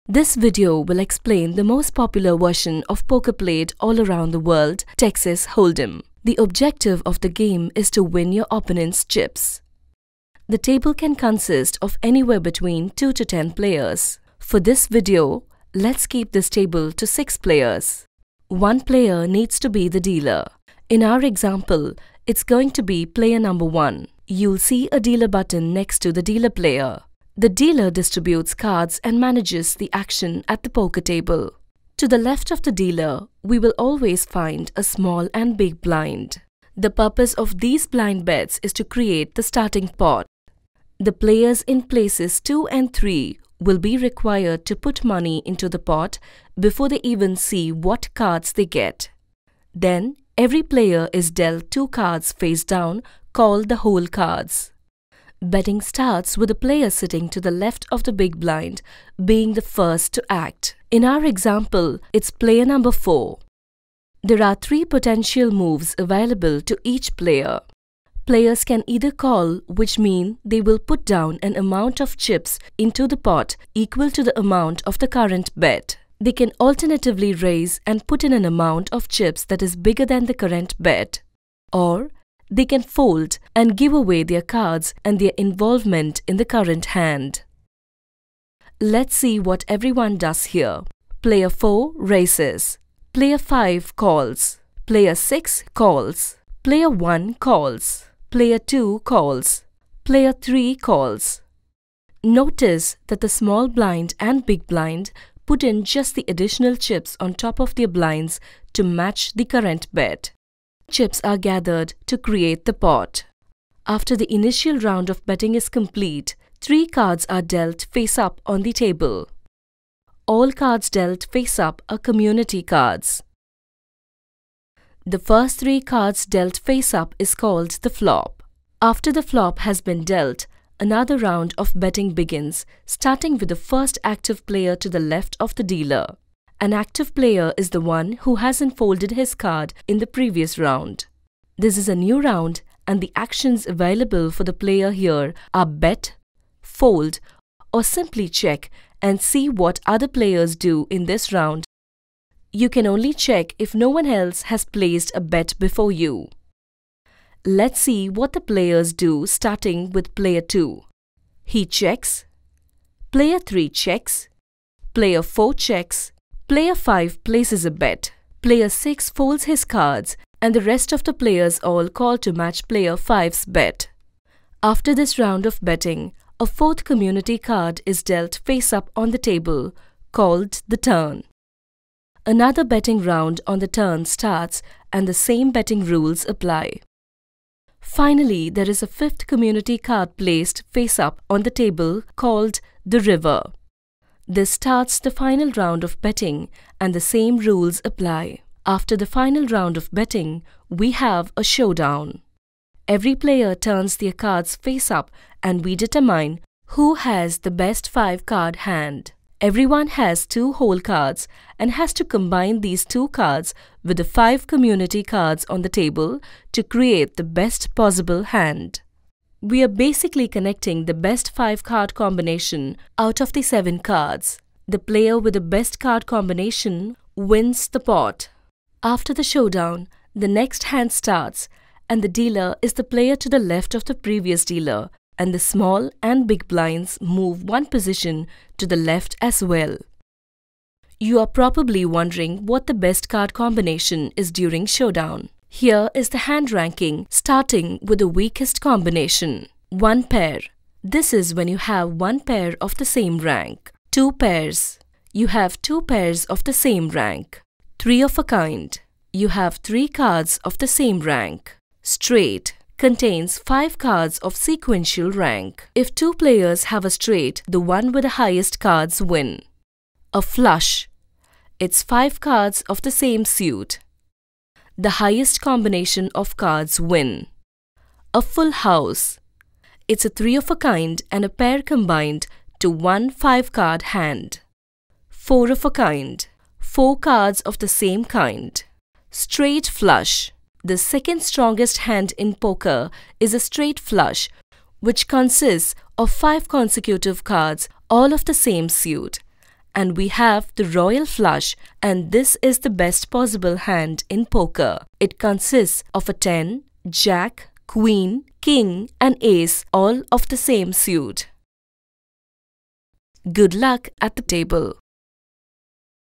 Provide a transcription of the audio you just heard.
This video will explain the most popular version of poker played all around the world, Texas Holdem. The objective of the game is to win your opponent's chips. The table can consist of anywhere between 2 to 10 players. For this video, let's keep this table to 6 players. One player needs to be the dealer. In our example, it's going to be player number 1. You'll see a dealer button next to the dealer player. The dealer distributes cards and manages the action at the poker table. To the left of the dealer, we will always find a small and big blind. The purpose of these blind bets is to create the starting pot. The players in places 2 and 3 will be required to put money into the pot before they even see what cards they get. Then, every player is dealt 2 cards face down, called the whole cards. Betting starts with the player sitting to the left of the big blind being the first to act. In our example, it's player number 4. There are 3 potential moves available to each player. Players can either call, which means they will put down an amount of chips into the pot equal to the amount of the current bet. They can alternatively raise and put in an amount of chips that is bigger than the current bet. Or they can fold and give away their cards and their involvement in the current hand. Let's see what everyone does here. Player 4 raises. Player 5 calls. Player 6 calls. Player 1 calls. Player 2 calls. Player 3 calls. Notice that the small blind and big blind put in just the additional chips on top of their blinds to match the current bet. Chips are gathered to create the pot. After the initial round of betting is complete, 3 cards are dealt face up on the table. All cards dealt face up are community cards. The first 3 cards dealt face up is called the flop. After the flop has been dealt, another round of betting begins, starting with the first active player to the left of the dealer. An active player is the one who hasn't folded his card in the previous round. This is a new round and the actions available for the player here are bet, fold, or simply check and see what other players do in this round. You can only check if no one else has placed a bet before you. Let's see what the players do, starting with player 2. He checks. Player 3 checks. Player 4 checks. Player 5 places a bet. Player 6 folds his cards and the rest of the players all call to match player 5's bet. After this round of betting, a 4th community card is dealt face up on the table, called the turn. Another betting round on the turn starts and the same betting rules apply. Finally, there is a 5th community card placed face up on the table called the river. This starts the final round of betting and the same rules apply. After the final round of betting, we have a showdown. Every player turns their cards face up and we determine who has the best 5-card hand. Everyone has 2 whole cards and has to combine these 2 cards with the 5 community cards on the table to create the best possible hand. We are basically connecting the best 5-card combination out of the 7 cards. The player with the best card combination wins the pot. After the showdown, the next hand starts and the dealer is the player to the left of the previous dealer, and the small and big blinds move 1 position to the left as well. You are probably wondering what the best card combination is during showdown. Here is the hand ranking, starting with the weakest combination. 1 pair. This is when you have 1 pair of the same rank. 2 pairs. You have 2 pairs of the same rank. 3 of a kind. You have 3 cards of the same rank. Straight contains 5 cards of sequential rank. If 2 players have a straight, the one with the highest cards win. A flush. It's 5 cards of the same suit. The highest combination of cards win. A full house. It's a 3 of a kind and a pair combined to 1 5-card hand. 4 of a kind. 4 cards of the same kind. Straight flush. The second strongest hand in poker is a straight flush, which consists of 5 consecutive cards, all of the same suit, And we have the royal flush, and this is the best possible hand in poker. It consists of a 10, jack, queen, king and ace, all of the same suit. Good luck at the table.